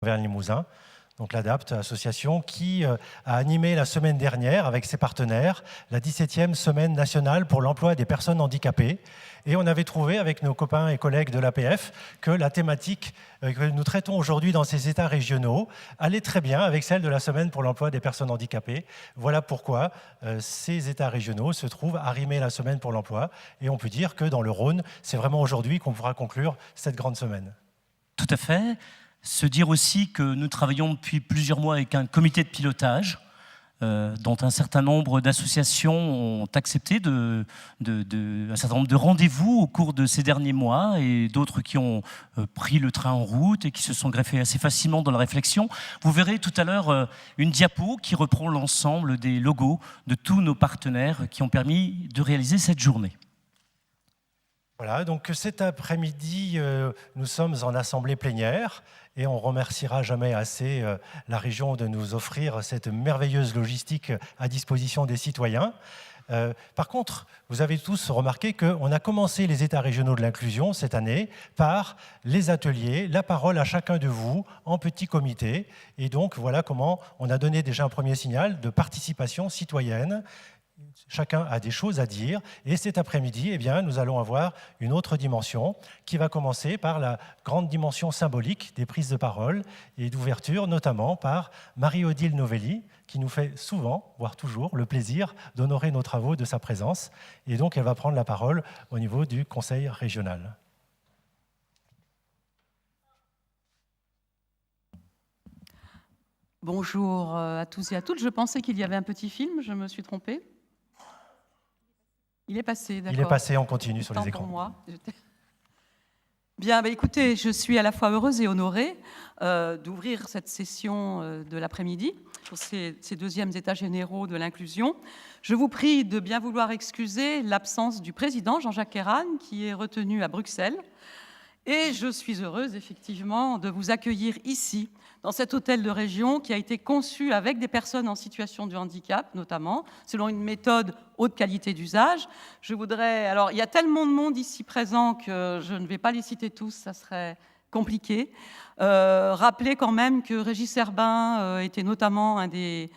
Auvergne-Limousin, donc l'ADAPT, association qui a animé la semaine dernière avec ses partenaires la 17e semaine nationale pour l'emploi des personnes handicapées. Et on avait trouvé avec nos copains et collègues de l'APF que la thématique que nous traitons aujourd'hui dans ces États régionaux allait très bien avec celle de la semaine pour l'emploi des personnes handicapées. Voilà pourquoi ces États régionaux se trouvent arrimés la semaine pour l'emploi. Et on peut dire que dans le Rhône, c'est vraiment aujourd'hui qu'on pourra conclure cette grande semaine. Tout à fait. Se dire aussi que nous travaillons depuis plusieurs mois avec un comité de pilotage dont un certain nombre d'associations ont accepté un certain nombre de rendez-vous au cours de ces derniers mois et d'autres qui ont pris le train en route et qui se sont greffés assez facilement dans la réflexion. Vous verrez tout à l'heure une diapo qui reprend l'ensemble des logos de tous nos partenaires qui ont permis de réaliser cette journée. Voilà, donc cet après-midi, nous sommes en assemblée plénière et on remerciera jamais assez la région de nous offrir cette merveilleuse logistique à disposition des citoyens. Par contre, vous avez tous remarqué qu'on a commencé les États régionaux de l'inclusion cette année par les ateliers, la parole à chacun de vous en petit comité. Et donc, voilà comment on a donné déjà un premier signal de participation citoyenne. Chacun a des choses à dire et cet après-midi, eh bien, nous allons avoir une autre dimension qui va commencer par la grande dimension symbolique des prises de parole et d'ouverture, notamment par Marie-Odile Novelli, qui nous fait souvent, voire toujours, le plaisir d'honorer nos travaux de sa présence. Et donc, elle va prendre la parole au niveau du Conseil régional. Bonjour à tous et à toutes. Je pensais qu'il y avait un petit film, je me suis trompée. Il est passé, d'accord. Il est passé, on continue sur les écrans. Pour moi. Bien, écoutez, je suis à la fois heureuse et honorée d'ouvrir cette session de l'après-midi pour ces deuxièmes états généraux de l'inclusion. Je vous prie de bien vouloir excuser l'absence du président Jean-Jacques Herrane qui est retenu à Bruxelles. Et je suis heureuse, effectivement, de vous accueillir ici, dans cet hôtel de région qui a été conçu avec des personnes en situation de handicap, notamment, selon une méthode haute qualité d'usage. Je voudrais... Alors, il y a tellement de monde ici présent que je ne vais pas les citer tous, ça serait compliqué. Rappeler quand même que Régis Herbin était notamment un des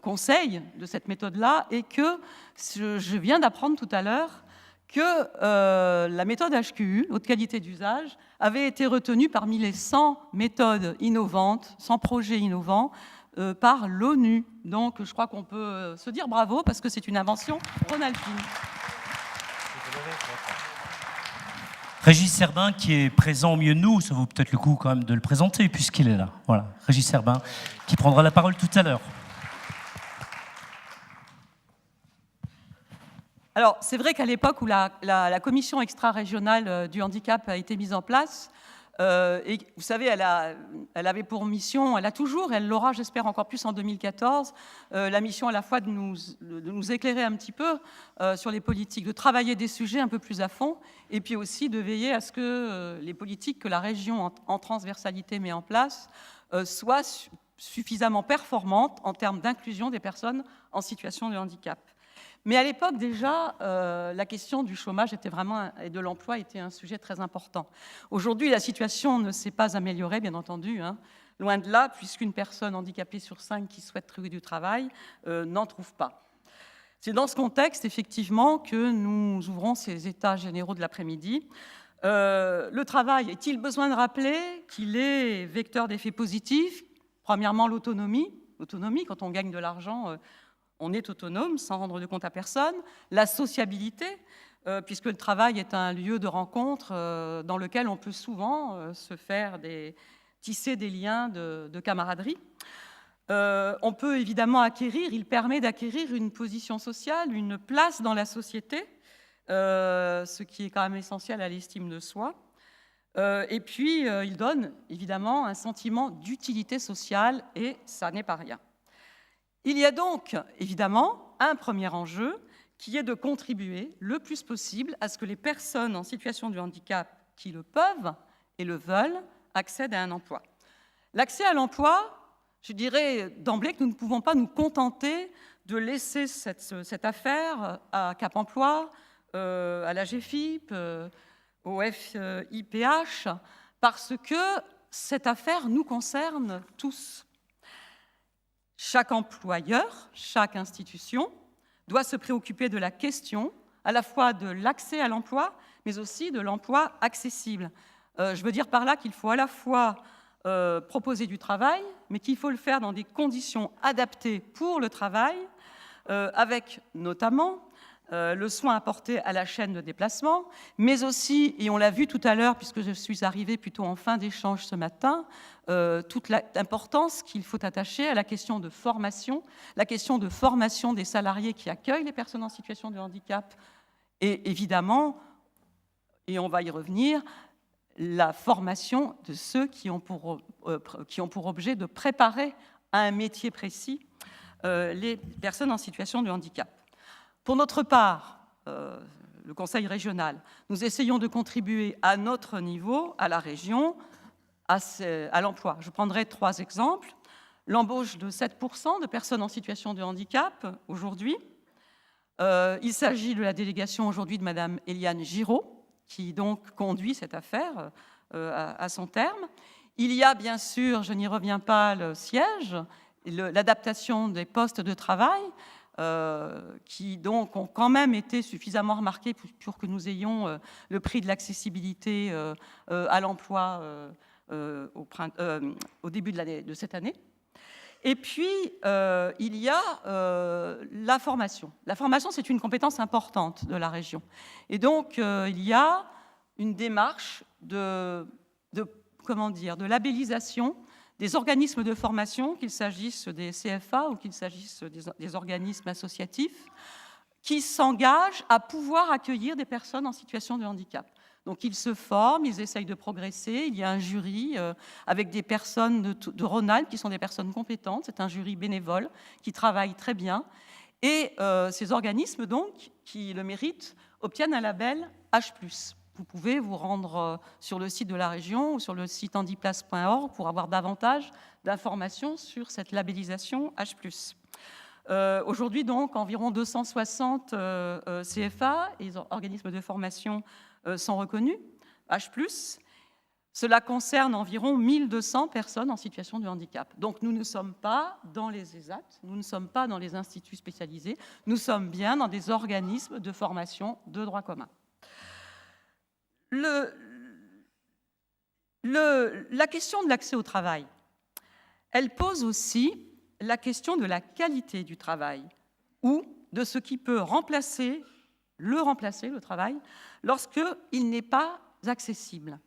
conseils de cette méthode-là et que je viens d'apprendre tout à l'heure que la méthode HQU, haute qualité d'usage, avait été retenue parmi les 100 méthodes innovantes, 100 projets innovants, par l'ONU. Donc je crois qu'on peut se dire bravo parce que c'est une invention rhône-alpine. Régis Herbin qui est présent au milieu de nous, ça vaut peut-être le coup quand même de le présenter puisqu'il est là. Voilà, Régis Herbin qui prendra la parole tout à l'heure. Alors, c'est vrai qu'à l'époque où la commission extra-régionale du handicap a été mise en place, et vous savez, elle avait pour mission, elle a toujours, elle l'aura, j'espère, encore plus en 2014, la mission à la fois de nous éclairer un petit peu sur les politiques, de travailler des sujets un peu plus à fond, et puis aussi de veiller à ce que les politiques que la région en transversalité met en place soient suffisamment performantes en termes d'inclusion des personnes en situation de handicap. Mais à l'époque, déjà, la question du chômage et de l'emploi était un sujet très important. Aujourd'hui, la situation ne s'est pas améliorée, bien entendu, hein, loin de là, puisqu'une personne handicapée sur 5 qui souhaite trouver du travail n'en trouve pas. C'est dans ce contexte, effectivement, que nous ouvrons ces états généraux de l'après-midi. Le travail, est-il besoin de rappeler qu'il est vecteur d'effets positifs? Premièrement, l'autonomie. L'autonomie, quand on gagne de l'argent... on est autonome sans rendre de compte à personne. La sociabilité, puisque le travail est un lieu de rencontre dans lequel on peut souvent tisser des liens de camaraderie. On peut évidemment il permet d'acquérir une position sociale, une place dans la société, ce qui est quand même essentiel à l'estime de soi. Et puis, il donne évidemment un sentiment d'utilité sociale, et ça n'est pas rien. Il y a donc, évidemment, un premier enjeu qui est de contribuer le plus possible à ce que les personnes en situation de handicap qui le peuvent et le veulent accèdent à un emploi. L'accès à l'emploi, je dirais d'emblée que nous ne pouvons pas nous contenter de laisser cette affaire à Cap Emploi, à la GFIP, au FIPH, parce que cette affaire nous concerne tous. Chaque employeur, chaque institution doit se préoccuper de la question à la fois de l'accès à l'emploi, mais aussi de l'emploi accessible. Je veux dire par là qu'il faut à la fois proposer du travail, mais qu'il faut le faire dans des conditions adaptées pour le travail, avec notamment le soin apporté à la chaîne de déplacement, mais aussi, et on l'a vu tout à l'heure, puisque je suis arrivée plutôt en fin d'échange ce matin, toute l'importance qu'il faut attacher à la question de formation des salariés qui accueillent les personnes en situation de handicap, et évidemment, et on va y revenir, la formation de ceux qui ont pour objet de préparer à un métier précis les personnes en situation de handicap. Pour notre part, le Conseil régional, nous essayons de contribuer à notre niveau, à la région, à l'emploi. Je prendrai 3 exemples. L'embauche de 7% de personnes en situation de handicap aujourd'hui. Il s'agit de la délégation aujourd'hui de Madame Éliane Giraud, qui donc conduit cette affaire à son terme. Il y a bien sûr, je n'y reviens pas, le siège, l'adaptation des postes de travail, qui donc ont quand même été suffisamment remarqués pour que nous ayons le prix de l'accessibilité à l'emploi au début de cette année. Et puis, il y a la formation. La formation, c'est une compétence importante de la région. Et donc, il y a une démarche de labellisation des organismes de formation, qu'il s'agisse des CFA ou qu'il s'agisse des organismes associatifs, qui s'engagent à pouvoir accueillir des personnes en situation de handicap. Donc ils se forment, ils essayent de progresser, il y a un jury avec des personnes de Rhône-Alpes qui sont des personnes compétentes, c'est un jury bénévole qui travaille très bien, et ces organismes donc, qui le méritent, obtiennent un label H+. Vous pouvez vous rendre sur le site de la région ou sur le site handiplace.org pour avoir davantage d'informations sur cette labellisation H+. Aujourd'hui, donc, environ 260 CFA et organismes de formation sont reconnus, H+. Cela concerne environ 1200 personnes en situation de handicap. Donc, nous ne sommes pas dans les ESAT, nous ne sommes pas dans les instituts spécialisés, nous sommes bien dans des organismes de formation de droit commun. La question de l'accès au travail, elle pose aussi la question de la qualité du travail ou de ce qui peut remplacer le travail lorsqu'il n'est pas accessible.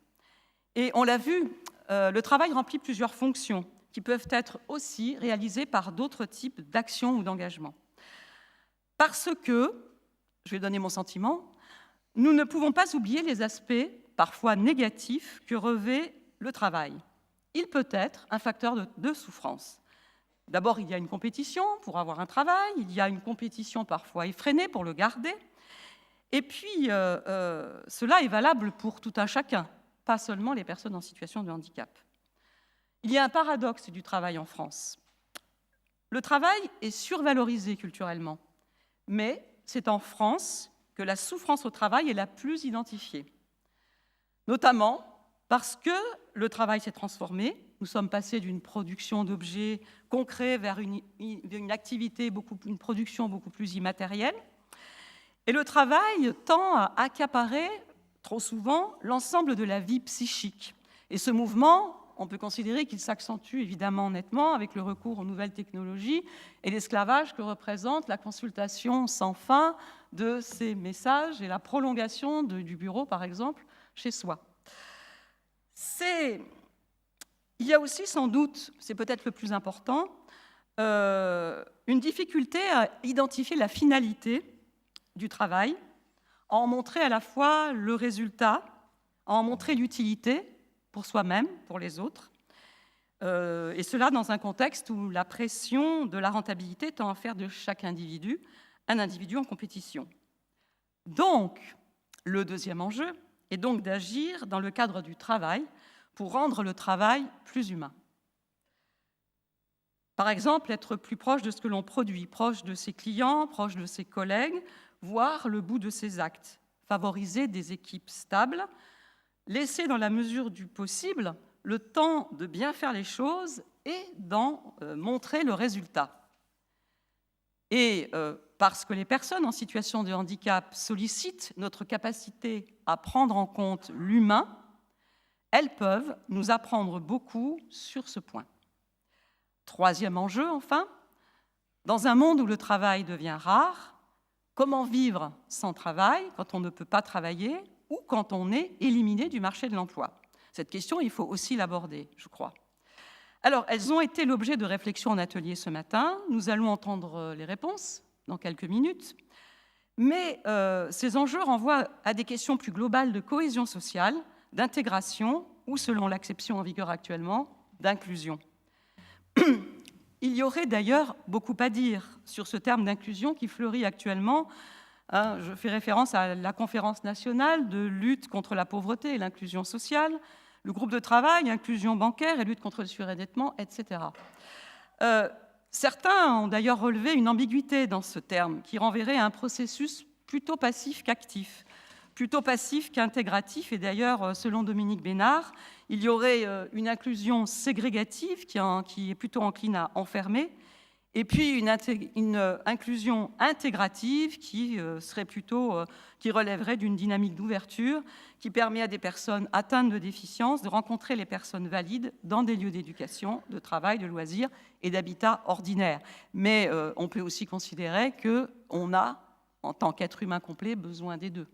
Et on l'a vu, le travail remplit plusieurs fonctions qui peuvent être aussi réalisées par d'autres types d'actions ou d'engagements. Parce que, je vais donner mon sentiment, nous ne pouvons pas oublier les aspects parfois négatifs que revêt le travail. Il peut être un facteur de souffrance. D'abord, il y a une compétition pour avoir un travail, il y a une compétition parfois effrénée pour le garder, et puis cela est valable pour tout un chacun, pas seulement les personnes en situation de handicap. Il y a un paradoxe du travail en France. Le travail est survalorisé culturellement, mais c'est en France que la souffrance au travail est la plus identifiée. Notamment parce que le travail s'est transformé. Nous sommes passés d'une production d'objets concrets vers une activité, une production beaucoup plus immatérielle. Et le travail tend à accaparer, trop souvent, l'ensemble de la vie psychique. Et ce mouvement, on peut considérer qu'il s'accentue évidemment nettement avec le recours aux nouvelles technologies et l'esclavage que représente la consultation sans fin de ces messages et la prolongation du bureau, par exemple, chez soi. Il y a aussi sans doute, c'est peut-être le plus important, une difficulté à identifier la finalité du travail, à en montrer à la fois le résultat, à en montrer l'utilité pour soi-même, pour les autres, et cela dans un contexte où la pression de la rentabilité tend à faire de chaque individu un individu en compétition. Donc, le deuxième enjeu est donc d'agir dans le cadre du travail pour rendre le travail plus humain. Par exemple, être plus proche de ce que l'on produit, proche de ses clients, proche de ses collègues, voir le bout de ses actes, favoriser des équipes stables, laisser dans la mesure du possible le temps de bien faire les choses et d'en montrer le résultat. Et parce que les personnes en situation de handicap sollicitent notre capacité à prendre en compte l'humain, elles peuvent nous apprendre beaucoup sur ce point. Troisième enjeu, enfin, dans un monde où le travail devient rare, comment vivre sans travail quand on ne peut pas travailler ou quand on est éliminé du marché de l'emploi? Cette question, il faut aussi l'aborder, je crois. Alors, elles ont été l'objet de réflexions en atelier ce matin. Nous allons entendre les réponses dans quelques minutes. Mais ces enjeux renvoient à des questions plus globales de cohésion sociale, d'intégration ou, selon l'acception en vigueur actuellement, d'inclusion. Il y aurait d'ailleurs beaucoup à dire sur ce terme d'inclusion qui fleurit actuellement. Je fais référence à la Conférence nationale de lutte contre la pauvreté et l'inclusion sociale, le groupe de travail, inclusion bancaire et lutte contre le surendettement, etc. Certains ont d'ailleurs relevé une ambiguïté dans ce terme qui renverrait à un processus plutôt passif qu'actif, plutôt passif qu'intégratif. Et d'ailleurs, selon Dominique Bénard, il y aurait une inclusion ségrégative qui est plutôt encline à enfermer, et puis une inclusion intégrative qui relèverait d'une dynamique d'ouverture qui permet à des personnes atteintes de déficience de rencontrer les personnes valides dans des lieux d'éducation, de travail, de loisirs et d'habitat ordinaire. Mais on peut aussi considérer qu'on a, en tant qu'être humain complet, besoin des deux.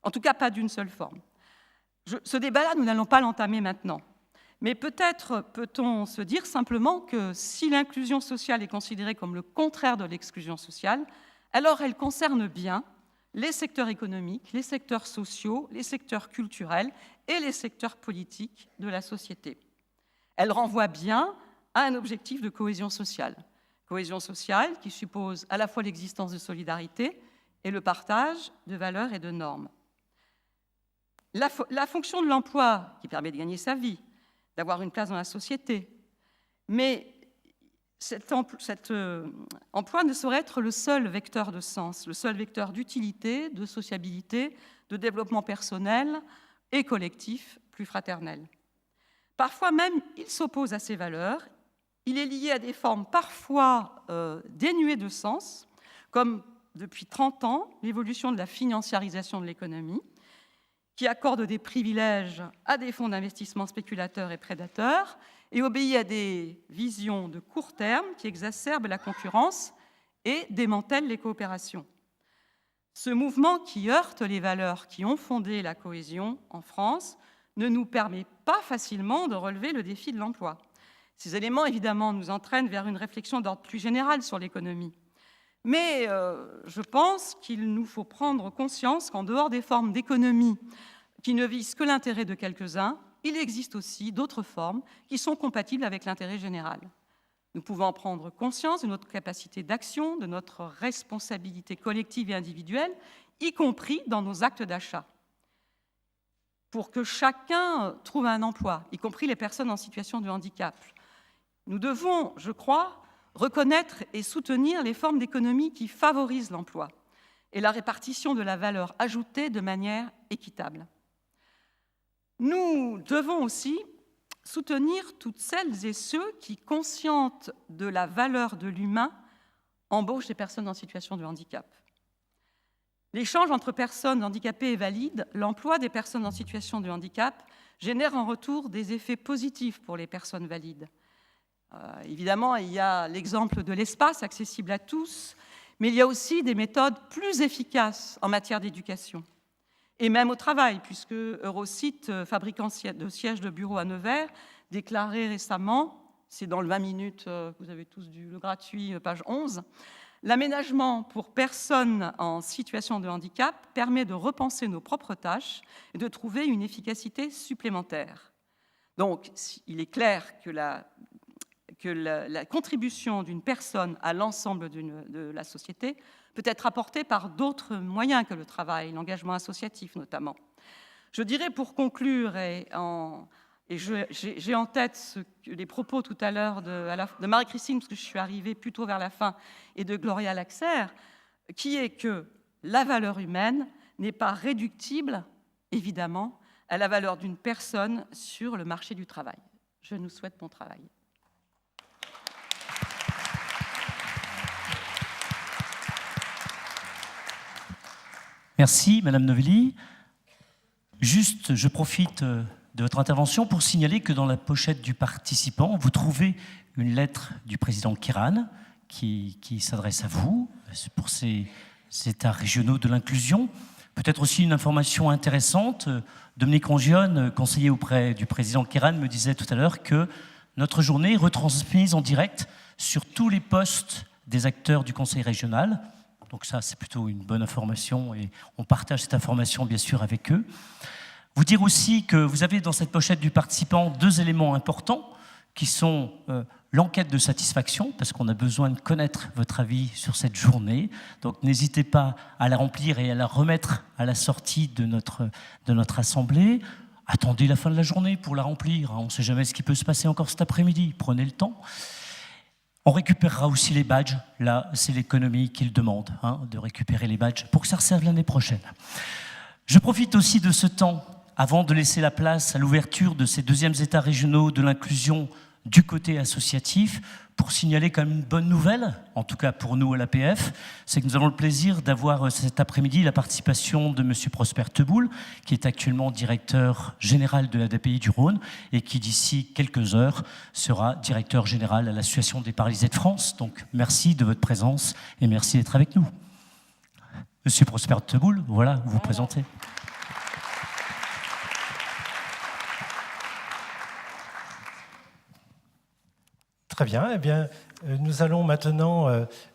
En tout cas, pas d'une seule forme. Ce débat-là, nous n'allons pas l'entamer maintenant. Mais peut-être peut-on se dire simplement que si l'inclusion sociale est considérée comme le contraire de l'exclusion sociale, alors elle concerne bien les secteurs économiques, les secteurs sociaux, les secteurs culturels et les secteurs politiques de la société. Elle renvoie bien à un objectif de cohésion sociale qui suppose à la fois l'existence de solidarité et le partage de valeurs et de normes. La fonction de l'emploi qui permet de gagner sa vie, d'avoir une place dans la société. Mais cet emploi ne saurait être le seul vecteur de sens, le seul vecteur d'utilité, de sociabilité, de développement personnel et collectif plus fraternel. Parfois même, il s'oppose à ces valeurs. Il est lié à des formes parfois dénuées de sens, comme depuis 30 ans, l'évolution de la financiarisation de l'économie, qui accorde des privilèges à des fonds d'investissement spéculateurs et prédateurs et obéit à des visions de court terme qui exacerbent la concurrence et démantèlent les coopérations. Ce mouvement qui heurte les valeurs qui ont fondé la cohésion en France ne nous permet pas facilement de relever le défi de l'emploi. Ces éléments, évidemment, nous entraînent vers une réflexion d'ordre plus général sur l'économie. Mais je pense qu'il nous faut prendre conscience qu'en dehors des formes d'économie qui ne visent que l'intérêt de quelques-uns, il existe aussi d'autres formes qui sont compatibles avec l'intérêt général. Nous pouvons prendre conscience de notre capacité d'action, de notre responsabilité collective et individuelle, y compris dans nos actes d'achat. Pour que chacun trouve un emploi, y compris les personnes en situation de handicap, nous devons, je crois, reconnaître et soutenir les formes d'économie qui favorisent l'emploi et la répartition de la valeur ajoutée de manière équitable. Nous devons aussi soutenir toutes celles et ceux qui, conscientes de la valeur de l'humain, embauchent des personnes en situation de handicap. L'échange entre personnes handicapées et valides, l'emploi des personnes en situation de handicap, génère en retour des effets positifs pour les personnes valides. Évidemment, il y a l'exemple de l'espace accessible à tous, mais il y a aussi des méthodes plus efficaces en matière d'éducation. Et même au travail, puisque Eurocite, fabricant de sièges de bureau à Nevers, déclarait récemment, c'est dans le 20 minutes, vous avez tous le gratuit, page 11, l'aménagement pour personnes en situation de handicap permet de repenser nos propres tâches et de trouver une efficacité supplémentaire. Donc, il est clair que la contribution d'une personne à l'ensemble de la société peut être apportée par d'autres moyens que le travail, l'engagement associatif notamment. Je dirais pour conclure, et j'ai en tête les propos tout à l'heure de Marie-Christine, parce que je suis arrivée plutôt vers la fin, et de Gloria Laxer, qui est que la valeur humaine n'est pas réductible, évidemment, à la valeur d'une personne sur le marché du travail. Je nous souhaite bon travail. Merci, Madame Novelli. Juste, je profite de votre intervention pour signaler que dans la pochette du participant, vous trouvez une lettre du président Kéran qui s'adresse à vous pour ces états régionaux de l'inclusion. Peut-être aussi une information intéressante. Dominique Rongione, conseiller auprès du président Kéran, me disait tout à l'heure que notre journée est retransmise en direct sur tous les postes des acteurs du conseil régional. Donc ça, c'est plutôt une bonne information et on partage cette information, bien sûr, avec eux. Vous dire aussi que vous avez dans cette pochette du participant 2 éléments importants qui sont l'enquête de satisfaction, parce qu'on a besoin de connaître votre avis sur cette journée. Donc n'hésitez pas à la remplir et à la remettre à la sortie de notre assemblée. Attendez la fin de la journée pour la remplir. On ne sait jamais ce qui peut se passer encore cet après-midi. Prenez le temps. On récupérera aussi les badges. Là, c'est l'économie qui le demande, de récupérer les badges pour que ça serve l'année prochaine. Je profite aussi de ce temps, avant de laisser la place à l'ouverture de ces 2e états régionaux de l'inclusion du côté associatif, pour signaler quand même une bonne nouvelle, en tout cas pour nous à l'APF, c'est que nous avons le plaisir d'avoir cet après-midi la participation de M. Prosper Teboul, qui est actuellement directeur général de l'ADPI du Rhône et qui d'ici quelques heures sera directeur général à l'Association des paralysés de France. Donc merci de votre présence et merci d'être avec nous. M. Prosper Teboul, voilà, vous vous présentez. Très bien. Eh bien, nous allons maintenant,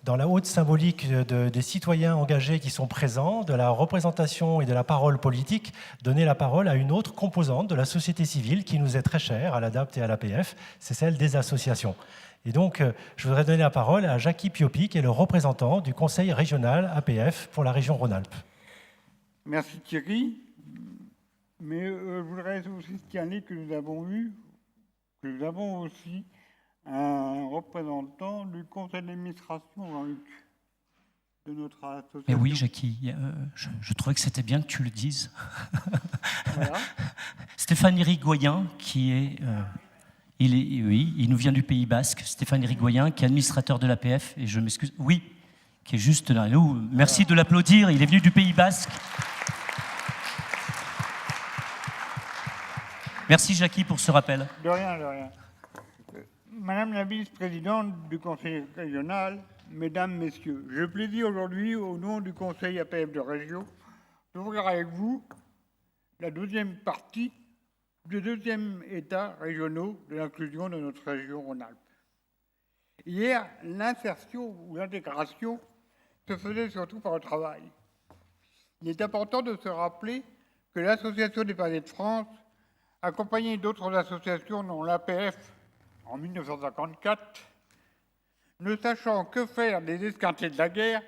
dans la haute symbolique des citoyens engagés qui sont présents, de la représentation et de la parole politique, donner la parole à une autre composante de la société civile qui nous est très chère à l'ADAPT et à l'APF, c'est celle des associations. Et donc, je voudrais donner la parole à Jackie Piopi, qui est le représentant du Conseil régional APF pour la région Rhône-Alpes. Merci Thierry. Mais je voudrais aussi signaler que nous avons aussi un représentant du conseil d'administration, Jean-Luc, de notre association. Mais oui, Jackie, je trouvais que c'était bien que tu le dises. Voilà. Stéphane Irigoyen, qui est... il nous vient du Pays Basque. Stéphane Irigoyen, qui est administrateur de l'APF, et je m'excuse, oui, qui est juste là. Nous, merci de l'applaudir, il est venu du Pays Basque. Merci Jackie pour ce rappel. De rien, de rien. Madame la vice-présidente du Conseil régional, Mesdames, Messieurs, j'ai le plaisir aujourd'hui, au nom du Conseil APF de région, d'ouvrir avec vous la 2e partie des 2e états régionaux de l'inclusion de notre région Rhône-Alpes. Hier, l'insertion ou l'intégration se faisait surtout par le travail. Il est important de se rappeler que l'Association des paralysés de France, accompagnée d'autres associations dont l'APF, en 1954, ne sachant que faire des esquintés de la guerre,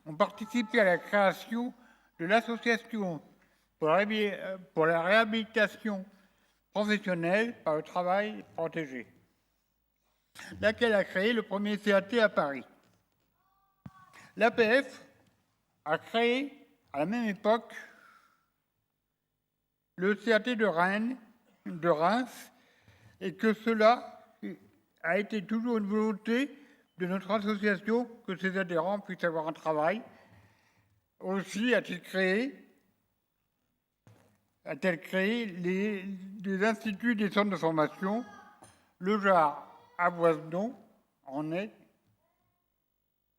ont participé à la création de l'Association pour la réhabilitation professionnelle par le travail protégé, laquelle a créé le premier CAT à Paris. L'APF a créé, à la même époque, le CAT de Reims, et que cela a été toujours une volonté de notre association que ses adhérents puissent avoir un travail. Aussi a-t-elle créé des instituts, des centres de formation. Le JAR à Boisdon en est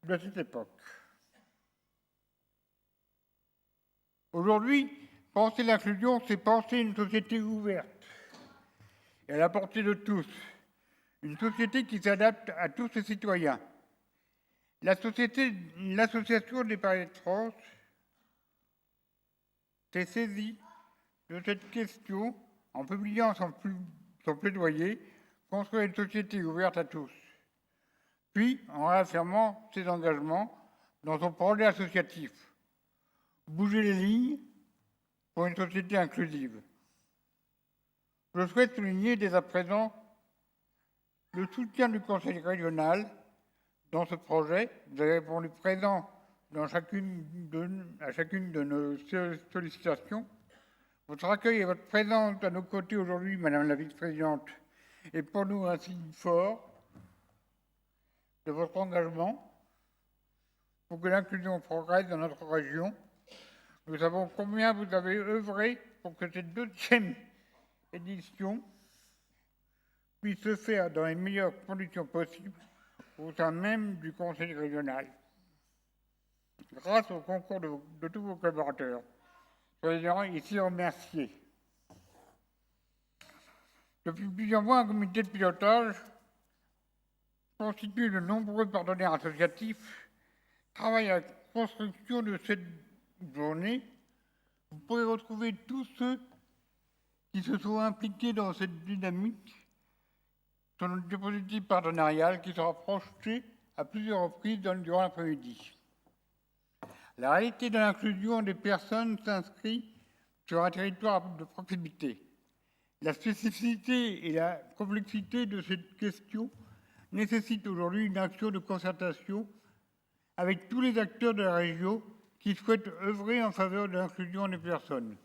de cette époque. Aujourd'hui, penser l'inclusion, c'est penser une société ouverte et à la portée de tous, une société qui s'adapte à tous ses citoyens. L'association des paralysés de France s'est saisie de cette question en publiant son plaidoyer construire une société ouverte à tous, puis en réaffirmant ses engagements dans son projet associatif. Bouger les lignes pour une société inclusive. Je souhaite souligner dès à présent le soutien du Conseil régional dans ce projet. Vous avez répondu présent à chacune de nos sollicitations. Votre accueil et votre présence à nos côtés aujourd'hui, Madame la vice-présidente, est pour nous un signe fort de votre engagement pour que l'inclusion progresse dans notre région. Nous savons combien vous avez œuvré pour que cette deuxième édition puisse se faire dans les meilleures conditions possibles au sein même du Conseil régional. Grâce au concours de tous vos collaborateurs, soyez ici remerciés. Depuis plusieurs mois, un comité de pilotage constitué de nombreux partenaires associatifs travaille à la construction de cette journée. Vous pouvez retrouver tous ceux qui se sont impliqués dans cette dynamique sur notre dispositif partenarial qui sera projeté à plusieurs reprises durant l'après-midi. La réalité de l'inclusion des personnes s'inscrit sur un territoire de proximité. La spécificité et la complexité de cette question nécessitent aujourd'hui une action de concertation avec tous les acteurs de la région qui souhaitent œuvrer en faveur de l'inclusion des personnes.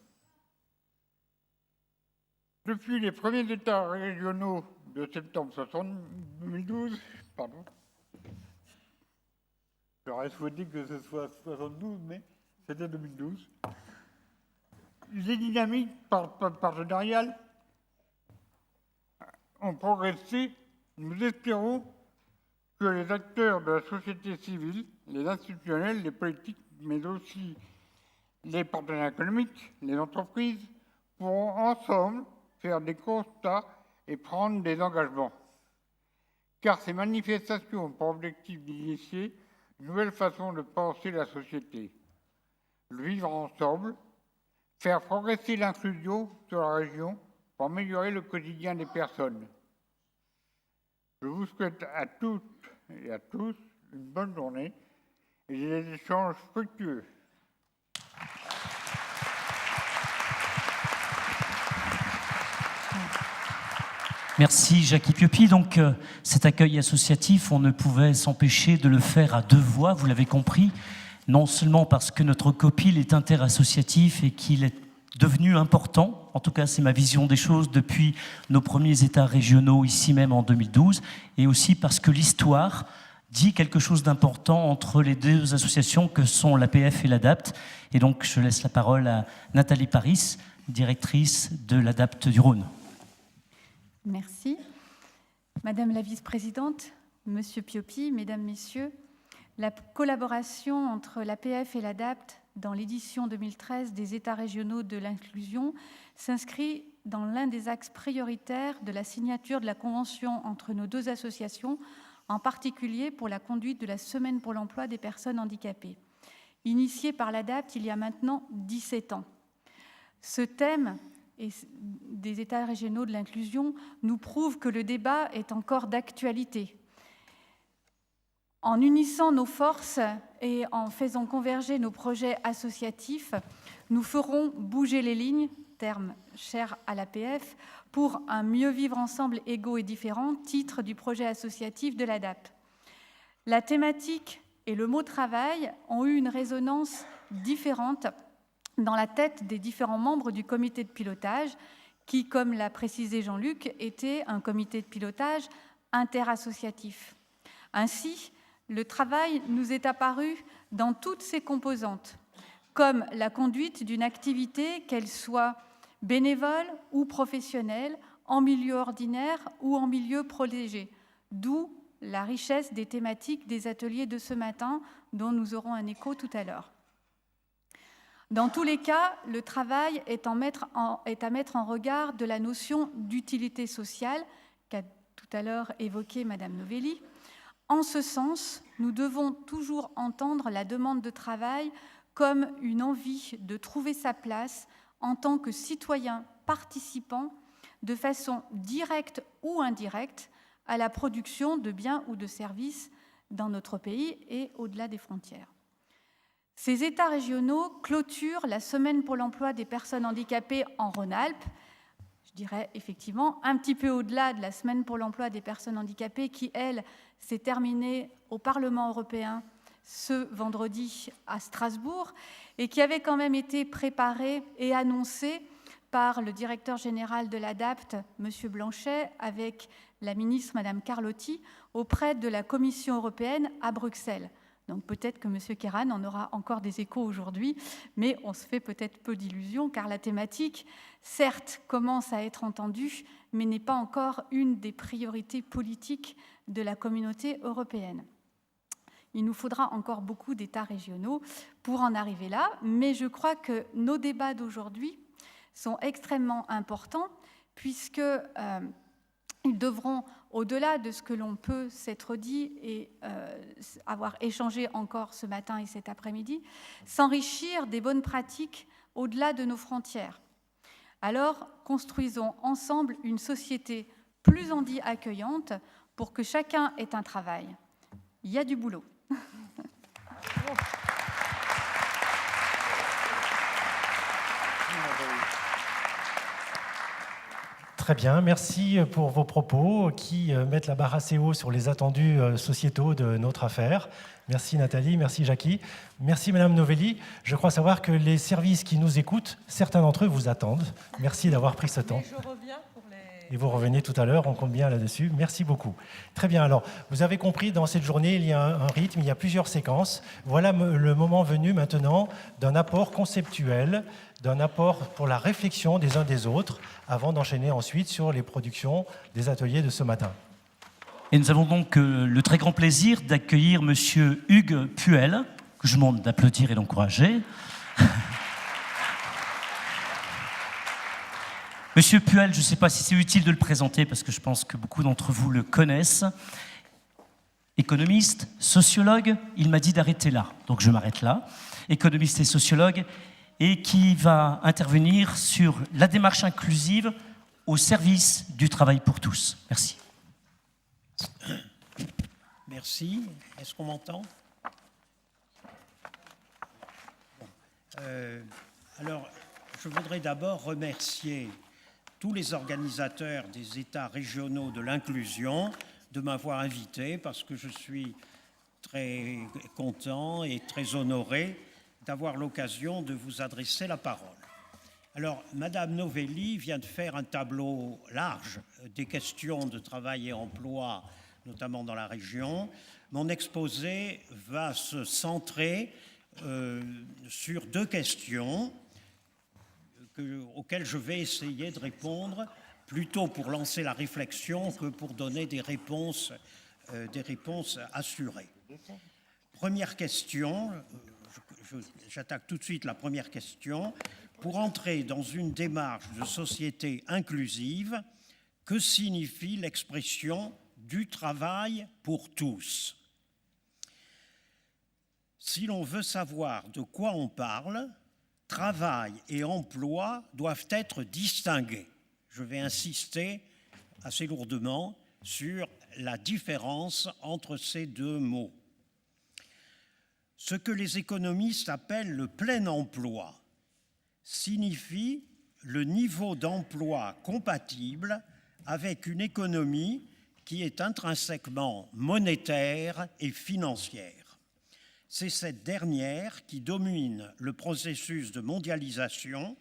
Depuis les premiers États régionaux de septembre 2012, j'aurais souhaité que ce soit 72, mais c'était 2012. Les dynamiques partenariales ont progressé. Nous espérons que les acteurs de la société civile, les institutionnels, les politiques, mais aussi les partenaires économiques, les entreprises, pourront ensemble faire des constats et prendre des engagements. Car ces manifestations ont pour objectif d'initier une nouvelle façon de penser la société, le vivre ensemble, faire progresser l'inclusion sur la région pour améliorer le quotidien des personnes. Je vous souhaite à toutes et à tous une bonne journée et des échanges fructueux. Merci Jackie Piopi. Donc cet accueil associatif, on ne pouvait s'empêcher de le faire à deux voix, vous l'avez compris, non seulement parce que notre COPIL est interassociatif et qu'il est devenu important, en tout cas c'est ma vision des choses depuis nos premiers États régionaux ici même en 2012, et aussi parce que l'histoire dit quelque chose d'important entre les deux associations que sont l'APF et l'ADAPT. Et donc je laisse la parole à Nathalie Paris, directrice de l'ADAPT du Rhône. Merci. Madame la vice-présidente, Monsieur Piopi, Mesdames, Messieurs, la collaboration entre l'APF et l'ADAPT dans l'édition 2013 des États régionaux de l'inclusion s'inscrit dans l'un des axes prioritaires de la signature de la convention entre nos deux associations, en particulier pour la conduite de la Semaine pour l'emploi des personnes handicapées. Initiée par l'ADAPT il y a maintenant 17 ans. Ce thème et des États régionaux de l'inclusion nous prouve que le débat est encore d'actualité. En unissant nos forces et en faisant converger nos projets associatifs, nous ferons bouger les lignes, terme cher à l'APF, pour un mieux vivre ensemble égaux et différents, titre du projet associatif de l'ADAPT. La thématique et le mot travail ont eu une résonance différente dans la tête des différents membres du comité de pilotage, qui, comme l'a précisé Jean-Luc, était un comité de pilotage interassociatif. Ainsi, le travail nous est apparu dans toutes ses composantes, comme la conduite d'une activité, qu'elle soit bénévole ou professionnelle, en milieu ordinaire ou en milieu protégé, d'où la richesse des thématiques des ateliers de ce matin, dont nous aurons un écho tout à l'heure. Dans tous les cas, le travail est à mettre en regard de la notion d'utilité sociale qu'a tout à l'heure évoquée Madame Novelli. En ce sens, nous devons toujours entendre la demande de travail comme une envie de trouver sa place en tant que citoyen participant de façon directe ou indirecte à la production de biens ou de services dans notre pays et au-delà des frontières. Ces États régionaux clôturent la Semaine pour l'emploi des personnes handicapées en Rhône-Alpes, je dirais effectivement un petit peu au-delà de la Semaine pour l'emploi des personnes handicapées qui, elle, s'est terminée au Parlement européen ce vendredi à Strasbourg et qui avait quand même été préparée et annoncée par le directeur général de l'ADAPT, M. Blanchet, avec la ministre, Mme Carlotti, auprès de la Commission européenne à Bruxelles. Donc peut-être que M. Kéran en aura encore des échos aujourd'hui, mais on se fait peut-être peu d'illusions, car la thématique, certes, commence à être entendue, mais n'est pas encore une des priorités politiques de la communauté européenne. Il nous faudra encore beaucoup d'États régionaux pour en arriver là, mais je crois que nos débats d'aujourd'hui sont extrêmement importants, puisqu'ils devront, au-delà de ce que l'on peut s'être dit et avoir échangé encore ce matin et cet après-midi, s'enrichir des bonnes pratiques au-delà de nos frontières. Alors, construisons ensemble une société plus accueillante pour que chacun ait un travail. Il y a du boulot. Très bien, merci pour vos propos qui mettent la barre assez haut sur les attendus sociétaux de notre affaire. Merci Nathalie, merci Jackie, merci Madame Novelli. Je crois savoir que les services qui nous écoutent, certains d'entre eux vous attendent. Merci d'avoir pris ce temps. Et je reviens pour les... Et vous revenez tout à l'heure, on compte bien là-dessus. Merci beaucoup. Très bien, alors, vous avez compris, dans cette journée, il y a un rythme, il y a plusieurs séquences. Voilà le moment venu maintenant d'un apport conceptuel, d'un apport pour la réflexion des uns des autres, avant d'enchaîner ensuite sur les productions des ateliers de ce matin. Et nous avons donc le très grand plaisir d'accueillir Monsieur Hugues Puel, que je vous demande d'applaudir et d'encourager. Monsieur Puel, je ne sais pas si c'est utile de le présenter, parce que je pense que beaucoup d'entre vous le connaissent. Économiste, sociologue, il m'a dit d'arrêter là, donc je m'arrête là. Économiste et sociologue, et qui va intervenir sur la démarche inclusive au service du travail pour tous. Merci. Merci. Est-ce qu'on m'entend ? Alors, je voudrais d'abord remercier tous les organisateurs des États régionaux de l'inclusion de m'avoir invité, parce que je suis très content et très honoré d'avoir l'occasion de vous adresser la parole. Alors, Madame Novelli vient de faire un tableau large des questions de travail et emploi, notamment dans la région. Mon exposé va se centrer sur deux questions auxquelles je vais essayer de répondre, plutôt pour lancer la réflexion que pour donner des réponses assurées. Première question, j'attaque tout de suite la première question. Pour entrer dans une démarche de société inclusive, que signifie l'expression du travail pour tous ? Si l'on veut savoir de quoi on parle, travail et emploi doivent être distingués. Je vais insister assez lourdement sur la différence entre ces deux mots. Ce que les économistes appellent le plein emploi signifie le niveau d'emploi compatible avec une économie qui est intrinsèquement monétaire et financière. C'est cette dernière qui domine le processus de mondialisation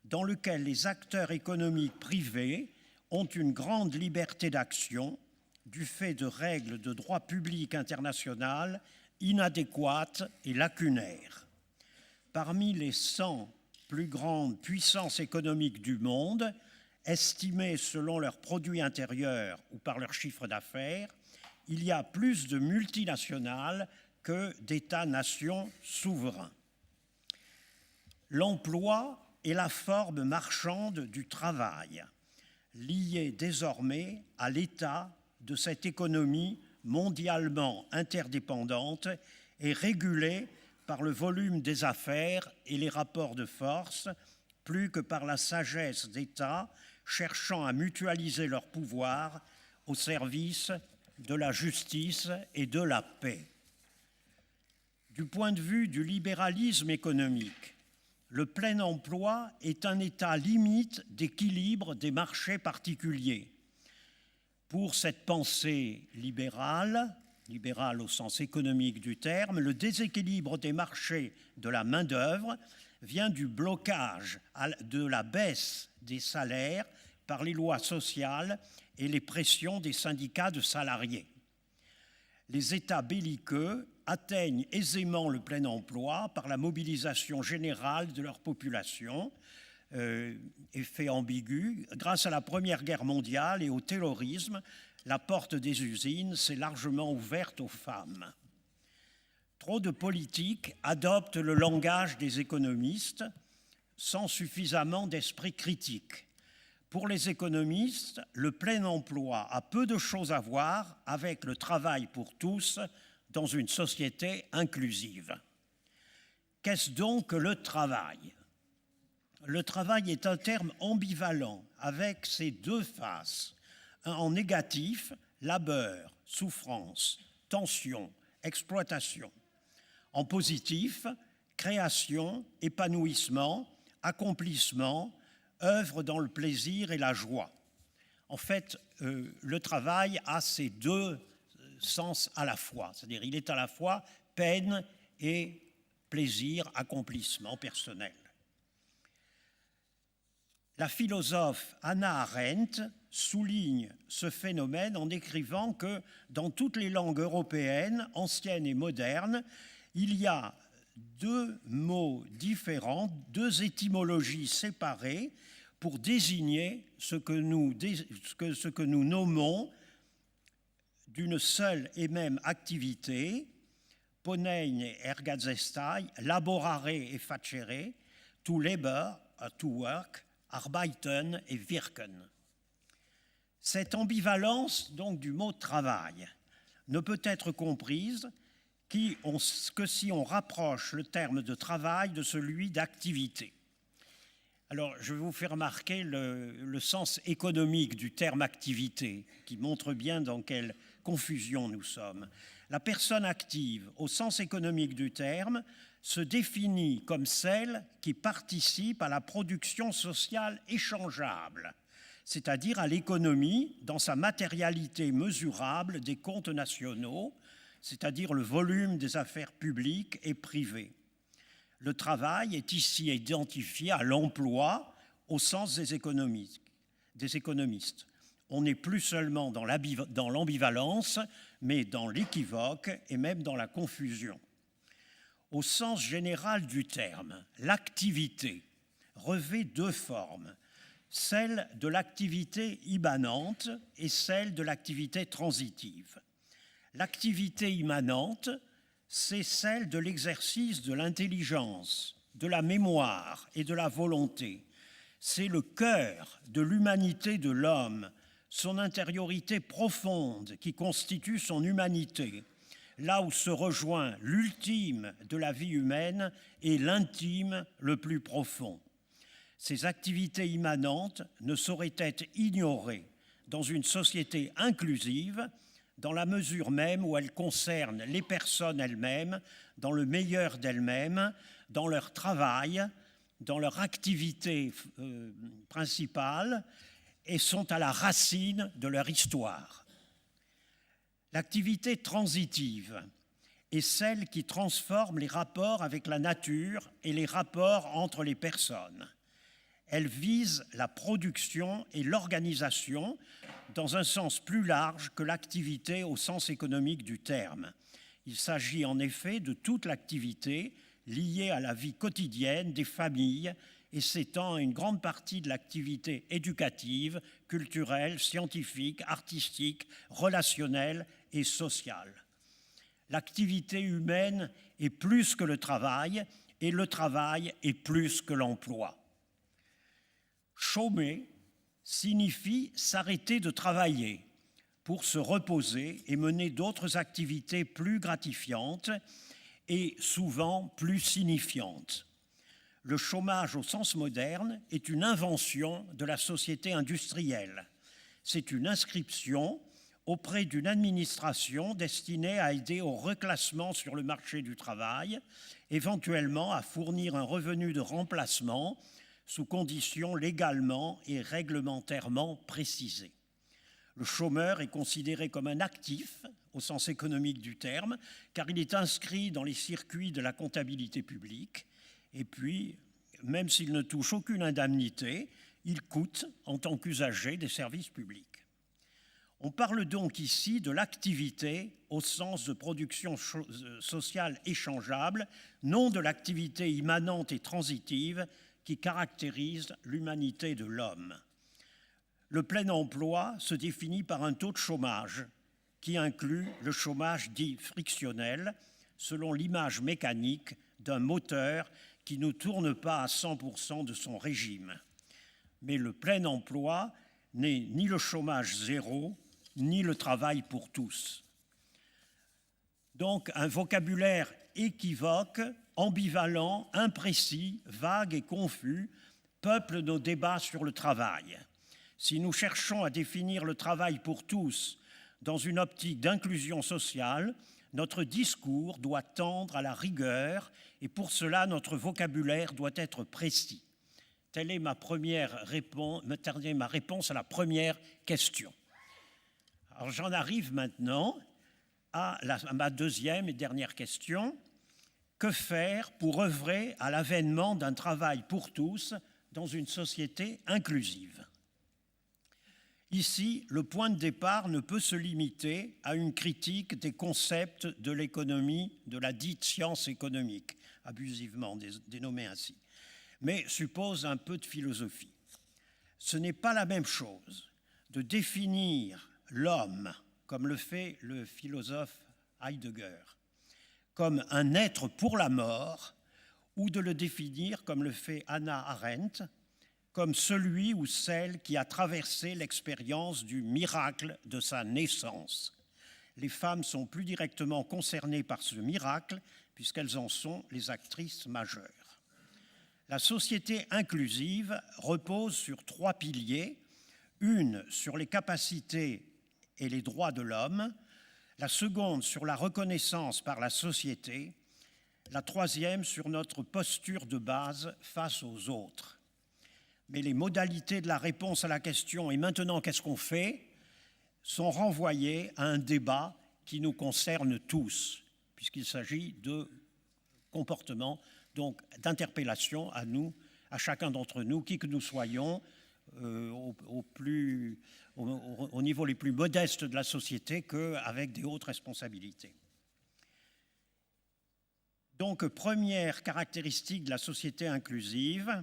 dans lequel les acteurs économiques privés ont une grande liberté d'action du fait de règles de droit public international inadéquates et lacunaires. Parmi les 100 plus grandes puissances économiques du monde, estimées selon leur produit intérieur ou par leur chiffre d'affaires, il y a plus de multinationales que d'États-nations souverains. L'emploi est la forme marchande du travail, liée désormais à l'état de cette économie mondialement interdépendante et régulée par le volume des affaires et les rapports de force, plus que par la sagesse d'États cherchant à mutualiser leur pouvoir au service de la justice et de la paix. Du point de vue du libéralisme économique, le plein emploi est un état limite d'équilibre des marchés particuliers. Pour cette pensée libérale au sens économique du terme, le déséquilibre des marchés de la main-d'œuvre vient du blocage de la baisse des salaires par les lois sociales et les pressions des syndicats de salariés. Les États belliqueux atteignent aisément le plein emploi par la mobilisation générale de leur population, effet ambigu. Grâce à la Première Guerre mondiale et au terrorisme, la porte des usines s'est largement ouverte aux femmes. Trop de politiques adoptent le langage des économistes sans suffisamment d'esprit critique. Pour les économistes, le plein emploi a peu de choses à voir avec le travail pour tous dans une société inclusive. Qu'est-ce donc que le travail ? Le travail est un terme ambivalent avec ses deux faces. En négatif, labeur, souffrance, tension, exploitation. En positif, création, épanouissement, accomplissement, œuvre dans le plaisir et la joie. En fait, le travail a ces deux sens à la fois, c'est-à-dire il est à la fois peine et plaisir, accomplissement personnel. La philosophe Hannah Arendt souligne ce phénomène en écrivant que dans toutes les langues européennes, anciennes et modernes, il y a deux mots différents, deux étymologies séparées pour désigner ce que nous nommons d'une seule et même activité, ponein ergazestai, laborare et facere, to labor, to work, arbeiten et wirken. Cette ambivalence donc du mot travail ne peut être comprise que si on rapproche le terme de travail de celui d'activité. Alors, je vais vous faire remarquer le sens économique du terme activité, qui montre bien dans quelle confusion nous sommes. La personne active, au sens économique du terme, se définit comme celle qui participe à la production sociale échangeable, c'est-à-dire à l'économie dans sa matérialité mesurable des comptes nationaux, c'est-à-dire le volume des affaires publiques et privées. Le travail est ici identifié à l'emploi au sens des économistes. On n'est plus seulement dans l'ambivalence, mais dans l'équivoque et même dans la confusion. Au sens général du terme, l'activité revêt deux formes, celle de l'activité immanente et celle de l'activité transitive. L'activité immanente, c'est celle de l'exercice de l'intelligence, de la mémoire et de la volonté. C'est le cœur de l'humanité de l'homme, son intériorité profonde qui constitue son humanité, là où se rejoint l'ultime de la vie humaine et l'intime le plus profond. Ces activités immanentes ne sauraient être ignorées dans une société inclusive, dans la mesure même où elles concernent les personnes elles-mêmes, dans le meilleur d'elles-mêmes, dans leur travail, dans leur activité principale, et sont à la racine de leur histoire. L'activité transitive est celle qui transforme les rapports avec la nature et les rapports entre les personnes. Elle vise la production et l'organisation dans un sens plus large que l'activité au sens économique du terme. Il s'agit en effet de toute l'activité liée à la vie quotidienne des familles et s'étend à une grande partie de l'activité éducative, culturelle, scientifique, artistique, relationnelle et sociale. L'activité humaine est plus que le travail et le travail est plus que l'emploi. Chômer signifie s'arrêter de travailler pour se reposer et mener d'autres activités plus gratifiantes et souvent plus signifiantes. Le chômage au sens moderne est une invention de la société industrielle. C'est une inscription auprès d'une administration destinée à aider au reclassement sur le marché du travail, éventuellement à fournir un revenu de remplacement sous conditions légalement et réglementairement précisées. Le chômeur est considéré comme un actif, au sens économique du terme, car il est inscrit dans les circuits de la comptabilité publique. Et puis, même s'il ne touche aucune indemnité, il coûte en tant qu'usager des services publics. On parle donc ici de l'activité au sens de production sociale échangeable, non de l'activité immanente et transitive qui caractérise l'humanité de l'homme. Le plein emploi se définit par un taux de chômage qui inclut le chômage dit frictionnel, selon l'image mécanique d'un moteur qui ne tourne pas à 100% de son régime. Mais le plein emploi n'est ni le chômage zéro, ni le travail pour tous. Donc un vocabulaire équivoque, ambivalent, imprécis, vague et confus peuple nos débats sur le travail. Si nous cherchons à définir le travail pour tous dans une optique d'inclusion sociale, notre discours doit tendre à la rigueur et pour cela notre vocabulaire doit être précis. Telle est ma réponse à la première question. Alors j'en arrive maintenant à ma deuxième et dernière question. Que faire pour œuvrer à l'avènement d'un travail pour tous dans une société inclusive? Ici, le point de départ ne peut se limiter à une critique des concepts de l'économie, de la dite science économique, abusivement dénommée ainsi, mais suppose un peu de philosophie. Ce n'est pas la même chose de définir l'homme, comme le fait le philosophe Heidegger, comme un être pour la mort, ou de le définir, comme le fait Hannah Arendt, comme celui ou celle qui a traversé l'expérience du miracle de sa naissance. Les femmes sont plus directement concernées par ce miracle, puisqu'elles en sont les actrices majeures. La société inclusive repose sur 3 piliers, une sur les capacités et les droits de l'homme, la seconde sur la reconnaissance par la société, la troisième sur notre posture de base face aux autres. Mais les modalités de la réponse à la question « et maintenant qu'est-ce qu'on fait ?» sont renvoyées à un débat qui nous concerne tous, puisqu'il s'agit de comportement, donc d'interpellation à nous, à chacun d'entre nous, qui que nous soyons, au niveau les plus modestes de la société qu'avec des hautes responsabilités. Donc, première caractéristique de la société inclusive,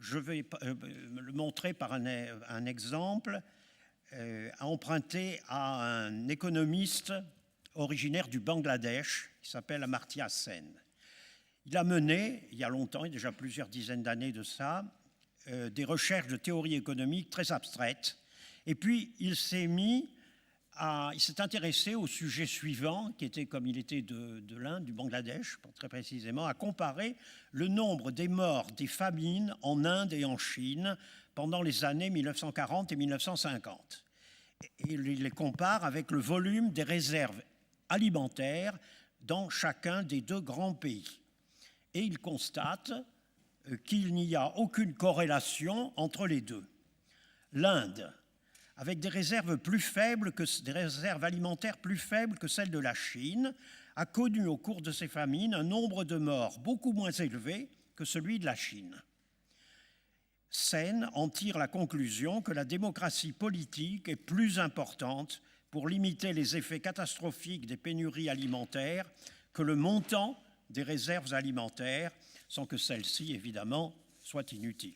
je vais le montrer par un exemple emprunté à un économiste originaire du Bangladesh qui s'appelle Amartya Sen. Il a mené, il y a longtemps, il y a déjà plusieurs dizaines d'années de ça, des recherches de théorie économique très abstraites. Et puis, il s'est intéressé au sujet suivant, qui était, comme il était de l'Inde, du Bangladesh, très précisément, à comparer le nombre des morts des famines en Inde et en Chine pendant les années 1940 et 1950. Et il les compare avec le volume des réserves alimentaires dans chacun des 2 grands pays. Et il constate qu'il n'y a aucune corrélation entre les deux. L'Inde, avec des réserves alimentaires plus faibles que celles de la Chine, a connu au cours de ces famines un nombre de morts beaucoup moins élevé que celui de la Chine. Sen en tire la conclusion que la démocratie politique est plus importante pour limiter les effets catastrophiques des pénuries alimentaires que le montant des réserves alimentaires, sans que celles-ci, évidemment, soient inutiles.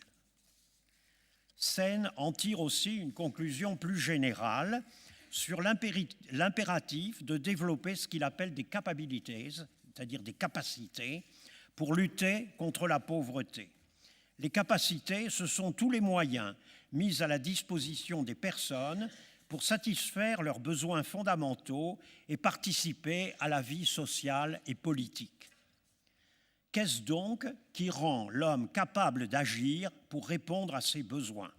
Sen en tire aussi une conclusion plus générale sur l'impératif de développer ce qu'il appelle des capabilities, c'est-à-dire des capacités, pour lutter contre la pauvreté. Les capacités, ce sont tous les moyens mis à la disposition des personnes pour satisfaire leurs besoins fondamentaux et participer à la vie sociale et politique. Qu'est-ce donc qui rend l'homme capable d'agir pour répondre à ses besoins?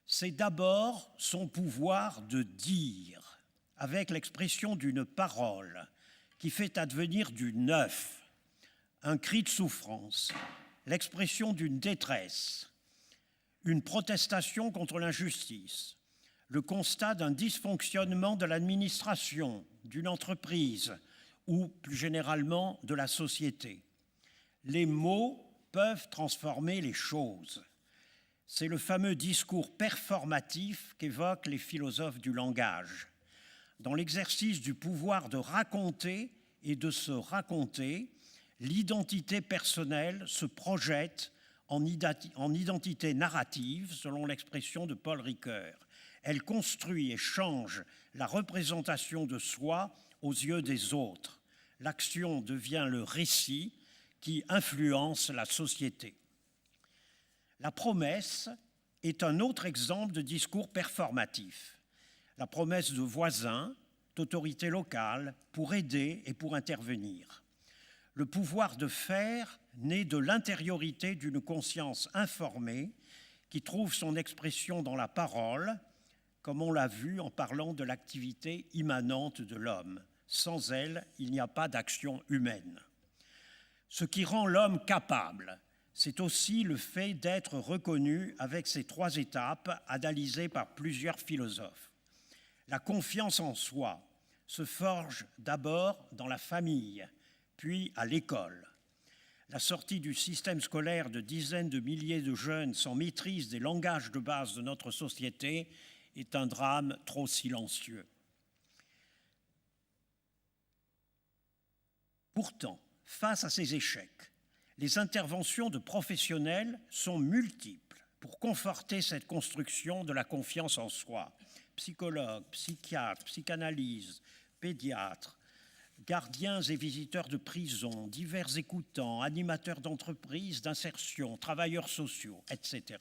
C'est d'abord son pouvoir de dire, avec l'expression d'une parole qui fait advenir du neuf, un cri de souffrance, l'expression d'une détresse, une protestation contre l'injustice, le constat d'un dysfonctionnement de l'administration, d'une entreprise ou plus généralement de la société. Les mots peuvent transformer les choses. C'est le fameux discours performatif qu'évoquent les philosophes du langage. Dans l'exercice du pouvoir de raconter et de se raconter, l'identité personnelle se projette en identité narrative, selon l'expression de Paul Ricoeur. Elle construit et change la représentation de soi aux yeux des autres. L'action devient le récit qui influence la société. La promesse est un autre exemple de discours performatif. La promesse de voisins, d'autorités locales, pour aider et pour intervenir. Le pouvoir de faire naît de l'intériorité d'une conscience informée qui trouve son expression dans la parole, comme on l'a vu en parlant de l'activité immanente de l'homme. Sans elle, il n'y a pas d'action humaine. Ce qui rend l'homme capable, c'est aussi le fait d'être reconnu avec ces 3 étapes analysées par plusieurs philosophes. La confiance en soi se forge d'abord dans la famille, puis à l'école. La sortie du système scolaire de dizaines de milliers de jeunes sans maîtrise des langages de base de notre société est un drame trop silencieux. Pourtant, face à ces échecs, les interventions de professionnels sont multiples pour conforter cette construction de la confiance en soi. Psychologues, psychiatres, psychanalystes, pédiatres, gardiens et visiteurs de prison, divers écoutants, animateurs d'entreprises, d'insertion, travailleurs sociaux, etc.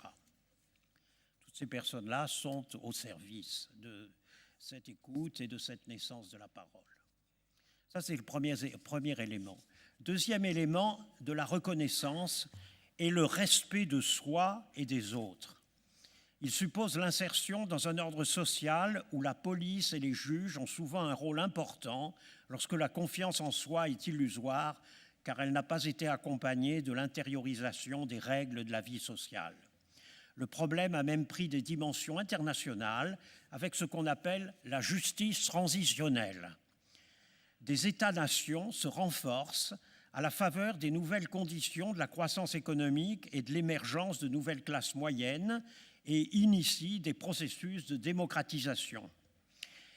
Toutes ces personnes-là sont au service de cette écoute et de cette naissance de la parole. Ça, c'est le premier élément. Deuxième élément de la reconnaissance est le respect de soi et des autres. Il suppose l'insertion dans un ordre social où la police et les juges ont souvent un rôle important lorsque la confiance en soi est illusoire, car elle n'a pas été accompagnée de l'intériorisation des règles de la vie sociale. Le problème a même pris des dimensions internationales avec ce qu'on appelle la justice transitionnelle. Des États-nations se renforcent à la faveur des nouvelles conditions de la croissance économique et de l'émergence de nouvelles classes moyennes et initient des processus de démocratisation.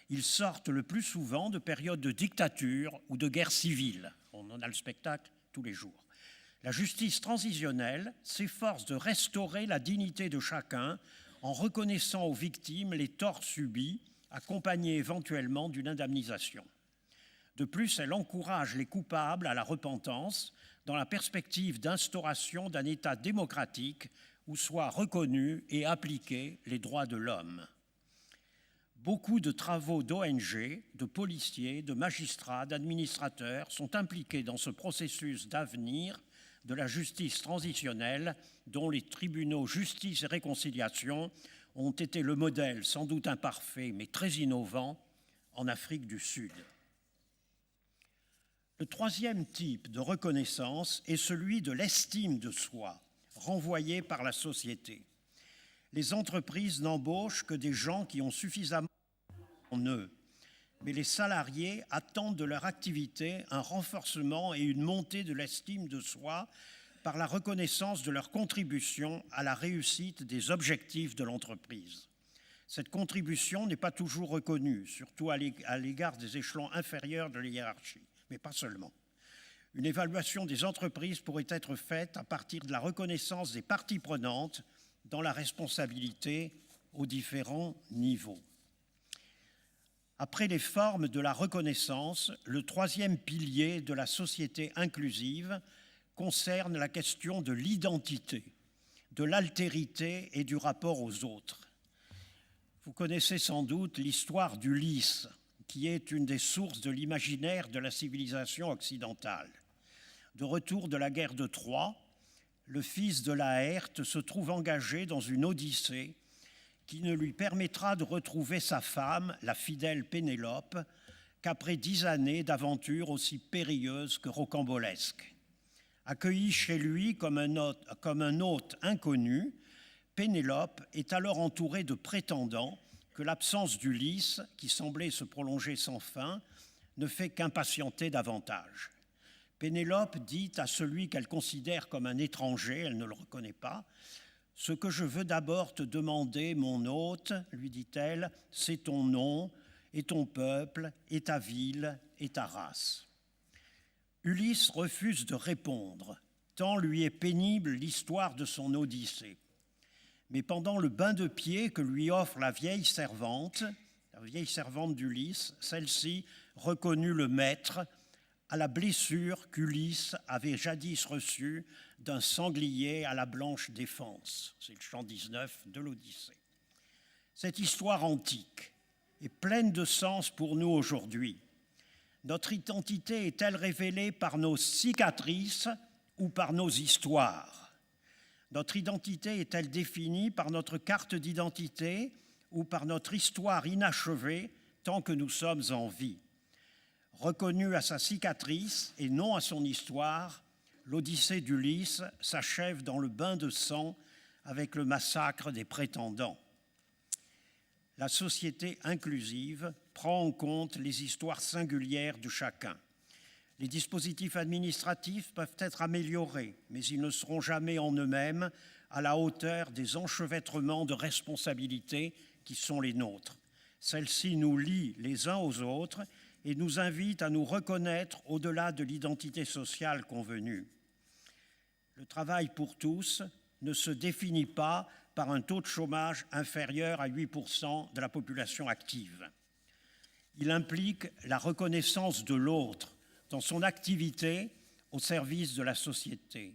Ils sortent le plus souvent de périodes de dictature ou de guerre civile. On en a le spectacle tous les jours. La justice transitionnelle s'efforce de restaurer la dignité de chacun en reconnaissant aux victimes les torts subis, accompagnés éventuellement d'une indemnisation. De plus, elle encourage les coupables à la repentance dans la perspective d'instauration d'un État démocratique où soient reconnus et appliqués les droits de l'homme. Beaucoup de travaux d'ONG, de policiers, de magistrats, d'administrateurs sont impliqués dans ce processus d'avenir de la justice transitionnelle dont les tribunaux justice et réconciliation ont été le modèle sans doute imparfait mais très innovant en Afrique du Sud. Le troisième type de reconnaissance est celui de l'estime de soi, renvoyée par la société. Les entreprises n'embauchent que des gens qui ont suffisamment en eux, mais les salariés attendent de leur activité un renforcement et une montée de l'estime de soi par la reconnaissance de leur contribution à la réussite des objectifs de l'entreprise. Cette contribution n'est pas toujours reconnue, surtout à l'égard des échelons inférieurs de la hiérarchie. Mais pas seulement. Une évaluation des entreprises pourrait être faite à partir de la reconnaissance des parties prenantes dans la responsabilité aux différents niveaux. Après les formes de la reconnaissance, le troisième pilier de la société inclusive concerne la question de l'identité, de l'altérité et du rapport aux autres. Vous connaissez sans doute l'histoire d'Ulysse, qui est une des sources de l'imaginaire de la civilisation occidentale. De retour de la guerre de Troie, le fils de Laërte se trouve engagé dans une odyssée qui ne lui permettra de retrouver sa femme, la fidèle Pénélope, qu'après 10 années d'aventures aussi périlleuses que rocambolesques. Accueillie chez lui comme un hôte inconnu, Pénélope est alors entourée de prétendants que l'absence d'Ulysse, qui semblait se prolonger sans fin, ne fait qu'impatienter davantage. Pénélope dit à celui qu'elle considère comme un étranger, elle ne le reconnaît pas, « Ce que je veux d'abord te demander, mon hôte, lui dit-elle, c'est ton nom, et ton peuple, et ta ville, et ta race. » Ulysse refuse de répondre, tant lui est pénible l'histoire de son Odyssée. Mais pendant le bain de pied que lui offre la vieille servante d'Ulysse, celle-ci reconnut le maître à la blessure qu'Ulysse avait jadis reçue d'un sanglier à la blanche défense. C'est le chant 19 de l'Odyssée. Cette histoire antique est pleine de sens pour nous aujourd'hui. Notre identité est-elle révélée par nos cicatrices ou par nos histoires? Notre identité est-elle définie par notre carte d'identité ou par notre histoire inachevée tant que nous sommes en vie? Reconnu à sa cicatrice et non à son histoire, l'Odyssée d'Ulysse s'achève dans le bain de sang avec le massacre des prétendants. La société inclusive prend en compte les histoires singulières de chacun. Les dispositifs administratifs peuvent être améliorés, mais ils ne seront jamais en eux-mêmes à la hauteur des enchevêtrements de responsabilités qui sont les nôtres. Celles-ci nous lient les uns aux autres et nous invitent à nous reconnaître au-delà de l'identité sociale convenue. Le travail pour tous ne se définit pas par un taux de chômage inférieur à 8% de la population active. Il implique la reconnaissance de l'autre dans son activité au service de la société.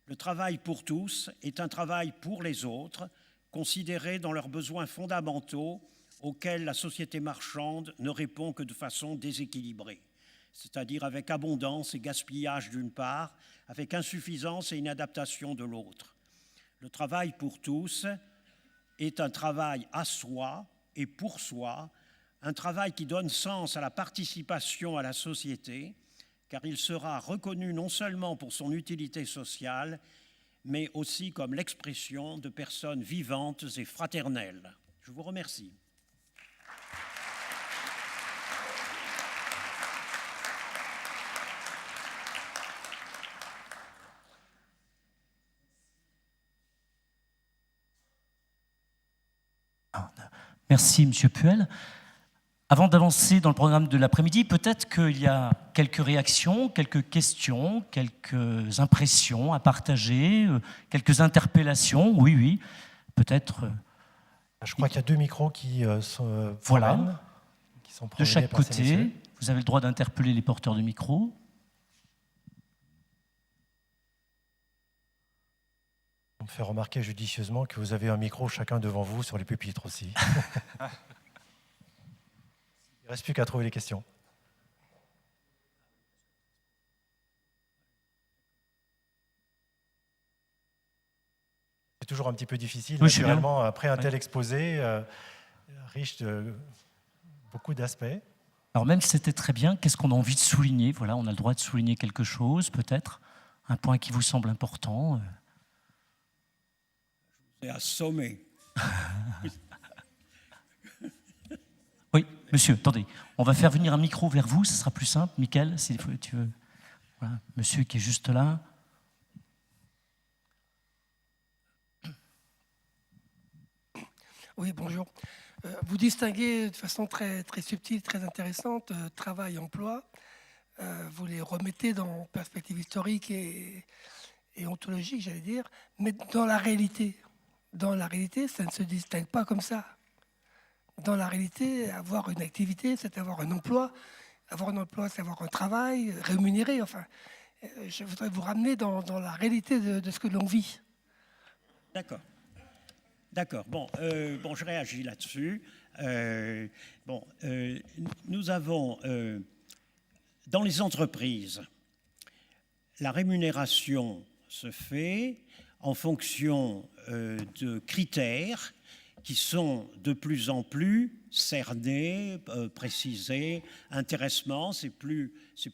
Le travail pour tous est un travail pour les autres, considéré dans leurs besoins fondamentaux auxquels la société marchande ne répond que de façon déséquilibrée, c'est-à-dire avec abondance et gaspillage d'une part, avec insuffisance et inadaptation de l'autre. Le travail pour tous est un travail à soi et pour soi, un travail qui donne sens à la participation à la société, car il sera reconnu non seulement pour son utilité sociale, mais aussi comme l'expression de personnes vivantes et fraternelles. Je vous remercie. Merci, M. Puel. Avant d'avancer dans le programme de l'après-midi, peut-être qu'il y a quelques réactions, quelques questions, quelques impressions à partager, quelques interpellations. Oui, oui, peut-être. Je crois qu'il y a 2 micros qui sont voilà, qui sont de chaque côté. Vous avez le droit d'interpeller les porteurs de micro. On me fait remarquer judicieusement que vous avez un micro chacun devant vous sur les pupitres aussi. Il ne reste plus qu'à trouver les questions. C'est toujours un petit peu difficile, oui, naturellement, après un tel exposé, riche de beaucoup d'aspects. Alors même si c'était très bien, qu'est-ce qu'on a envie de souligner? Voilà, on a le droit de souligner quelque chose, peut-être, un point qui vous semble important. C'est assommé. Oui, monsieur, attendez. On va faire venir un micro vers vous, ce sera plus simple. Mickaël, si tu veux. Voilà, monsieur qui est juste là. Oui, bonjour. Vous distinguez de façon très, très subtile, très intéressante, travail, emploi. Vous les remettez dans perspective historique et ontologique, j'allais dire. Mais dans la réalité, ça ne se distingue pas comme ça. Dans la réalité, avoir une activité, c'est avoir un emploi. Avoir un emploi, c'est avoir un travail rémunéré. Enfin, je voudrais vous ramener dans la réalité de ce que l'on vit. D'accord. D'accord. Bon, je réagis là-dessus. Nous avons, dans les entreprises, la rémunération se fait en fonction de critères qui sont de plus en plus cernés, précisés, intéressement. C'est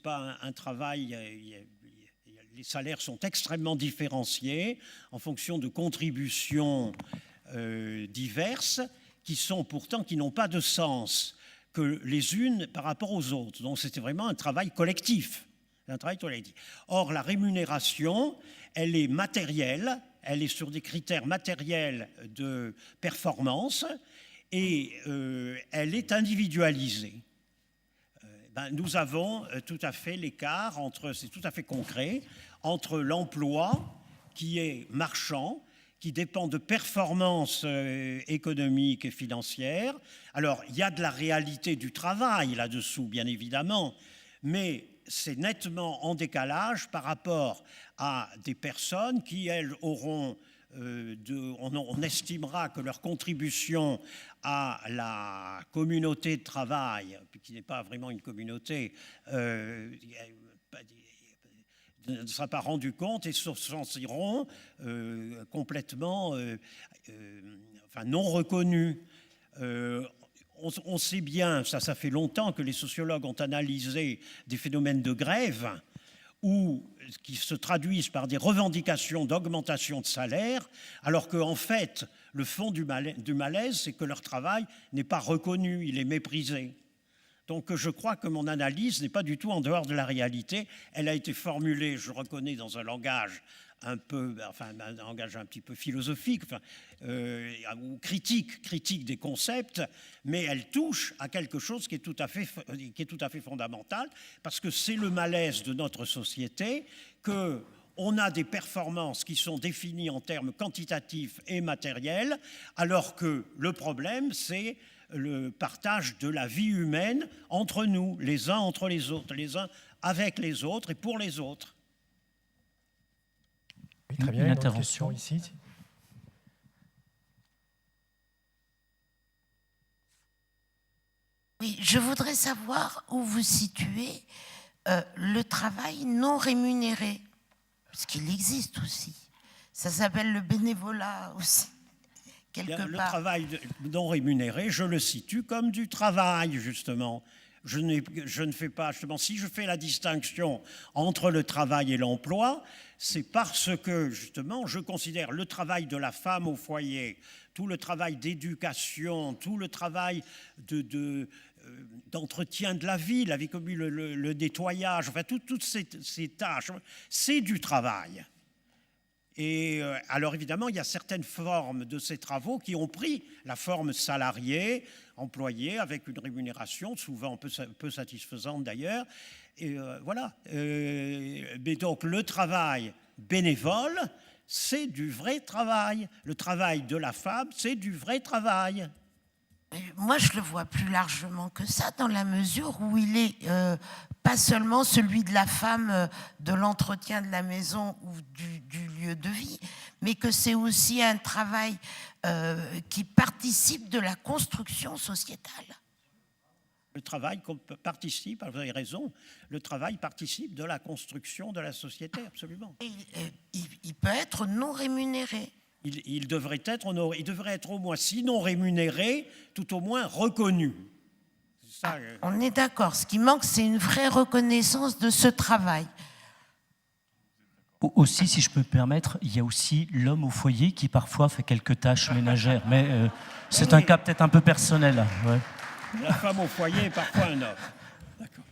pas un travail. Les salaires sont extrêmement différenciés en fonction de contributions diverses qui n'ont pas de sens que les unes par rapport aux autres. Donc c'était vraiment un travail collectif. d'un travail collectif. Or, la rémunération, elle est matérielle, elle est sur des critères matériels de performance et elle est individualisée. Nous avons tout à fait l'écart entre, c'est tout à fait concret, entre l'emploi qui est marchand, qui dépend de performances économiques et financières. Alors, il y a de la réalité du travail là-dessous, bien évidemment, mais c'est nettement en décalage par rapport à des personnes qui, elles, auront, on estimera que leur contribution à la communauté de travail, qui n'est pas vraiment une communauté, ne sera pas rendu compte et se sentiront complètement non reconnus. On sait bien, ça fait longtemps que les sociologues ont analysé des phénomènes de grève qui se traduisent par des revendications d'augmentation de salaire, alors qu'en fait, le fond du malaise, c'est que leur travail n'est pas reconnu, il est méprisé. Donc je crois que mon analyse n'est pas du tout en dehors de la réalité. Elle a été formulée, je reconnais, dans un langage un langage un petit peu philosophique, ou critique des concepts, mais elle touche à quelque chose qui est tout à fait fondamental, parce que c'est le malaise de notre société qu'on a des performances qui sont définies en termes quantitatifs et matériels, alors que le problème, c'est le partage de la vie humaine entre nous, les uns entre les autres, les uns avec les autres et pour les autres. Oui, très bien, une autre question ici. Oui, je voudrais savoir où vous situez le travail non rémunéré, parce qu'il existe aussi. Ça s'appelle le bénévolat aussi. Le travail non rémunéré, je le situe comme du travail, justement. Je ne fais pas, justement, si je fais la distinction entre le travail et l'emploi, c'est parce que, justement, je considère le travail de la femme au foyer, tout le travail d'éducation, tout le travail d'entretien de la vie commune, le nettoyage, enfin, toutes ces tâches, c'est du travail. Et alors évidemment, il y a certaines formes de ces travaux qui ont pris la forme salariée, employée, avec une rémunération souvent peu satisfaisante d'ailleurs. Et voilà. Mais donc le travail bénévole, c'est du vrai travail. Le travail de la femme, c'est du vrai travail. Moi, je le vois plus largement que ça, dans la mesure où il est pas seulement celui de la femme, de l'entretien de la maison ou du lieu de vie, mais que c'est aussi un travail qui participe de la construction sociétale. Le travail participe, vous avez raison, le travail participe de la construction de la société, absolument. Il peut être non rémunéré. Il devrait être au moins, sinon rémunéré, tout au moins reconnu. Ça, on est d'accord. Ce qui manque, c'est une vraie reconnaissance de ce travail. Aussi, si je peux me permettre, il y a aussi l'homme au foyer qui parfois fait quelques tâches ménagères. Mais c'est un cas peut-être un peu personnel. Ouais. La femme au foyer est parfois un homme. D'accord.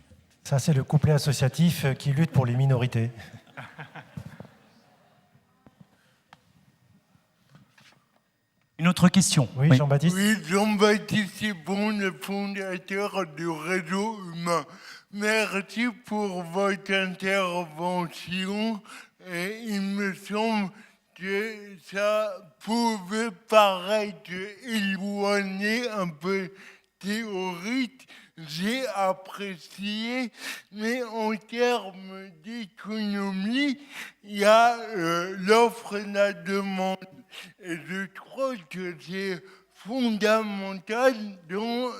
Ça, c'est le couplet associatif qui lutte pour les minorités. Une autre question. Oui, Jean-Baptiste. Oui, Jean-Baptiste, c'est bon, le fondateur du réseau humain. Merci pour votre intervention. Et il me semble que ça pouvait paraître éloigné, un peu théorique. J'ai apprécié, mais en termes d'économie, il y a l'offre et la demande. Et je crois que c'est fondamental dans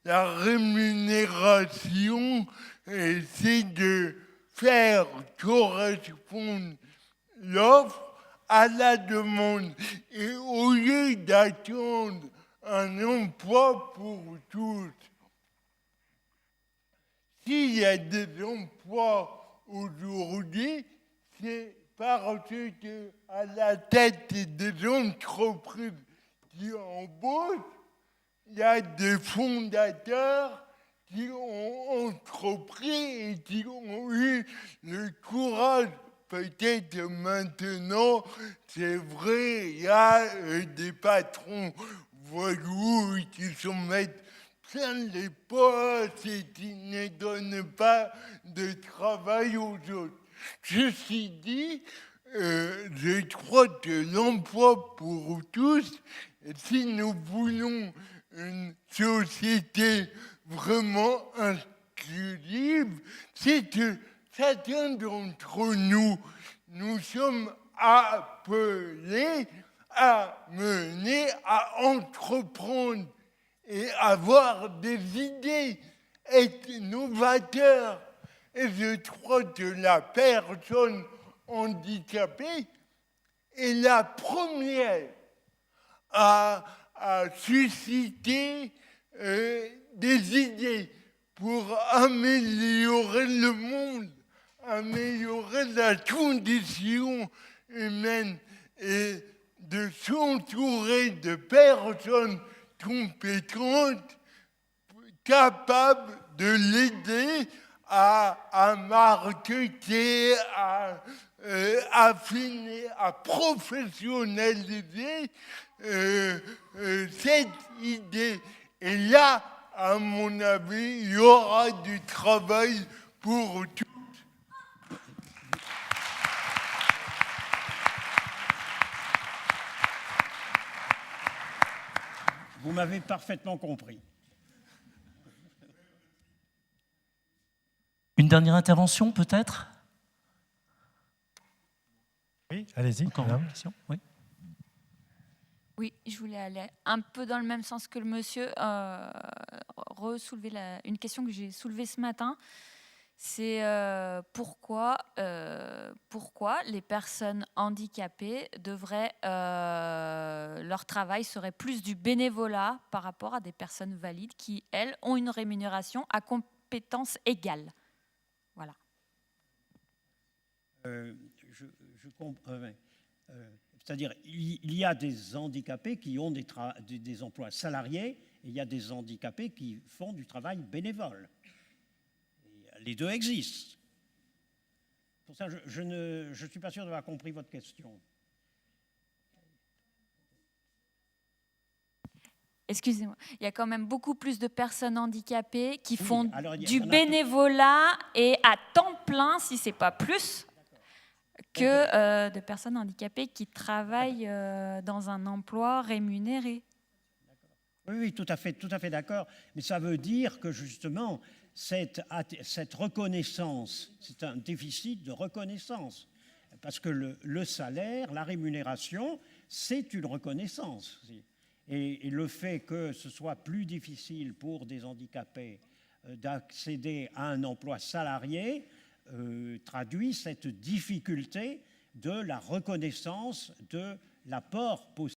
la rémunération, c'est de faire correspondre l'offre à la demande. Et au lieu d'attendre un emploi pour tous, s'il y a des emplois aujourd'hui, c'est parce qu'à la tête des entreprises qui embauchent, il y a des fondateurs qui ont entrepris et qui ont eu le courage. Peut-être maintenant, c'est vrai, il y a des patrons voyous qui se mettent plein les postes et qui ne donnent pas de travail aux autres. Ceci dit, je crois que l'emploi pour tous, si nous voulons une société vraiment inclusive, c'est que chacun d'entre nous, nous sommes appelés à mener, à entreprendre et avoir des idées, être novateur. Et je crois que la personne handicapée est la première à susciter des idées pour améliorer le monde, améliorer la condition humaine et de s'entourer de personnes compétentes, capables de l'aider à marketer, à affiner, à professionnaliser cette idée. Et là, à mon avis, il y aura du travail pour tous. Vous m'avez parfaitement compris. Une dernière intervention, peut-être? Oui, allez-y. Encore une question? Oui. Oui, je voulais aller un peu dans le même sens que le monsieur, re-soulever une question que j'ai soulevée ce matin. C'est pourquoi les personnes handicapées devraient, leur travail serait plus du bénévolat par rapport à des personnes valides qui, elles, ont une rémunération à compétences égales. Voilà. C'est-à-dire, il y a des handicapés qui ont des emplois salariés et il y a des handicapés qui font du travail bénévole. Et les deux existent. Pour ça, je ne suis pas sûr d'avoir compris votre question. Excusez-moi, il y a quand même beaucoup plus de personnes handicapées qui font du bénévolat et à temps plein, si ce n'est pas plus, que de personnes handicapées qui travaillent dans un emploi rémunéré. Oui, tout à fait d'accord. Mais ça veut dire que justement, cette reconnaissance, c'est un déficit de reconnaissance. Parce que le salaire, la rémunération, c'est une reconnaissance. Et le fait que ce soit plus difficile pour des handicapés d'accéder à un emploi salarié traduit cette difficulté de la reconnaissance de l'apport possible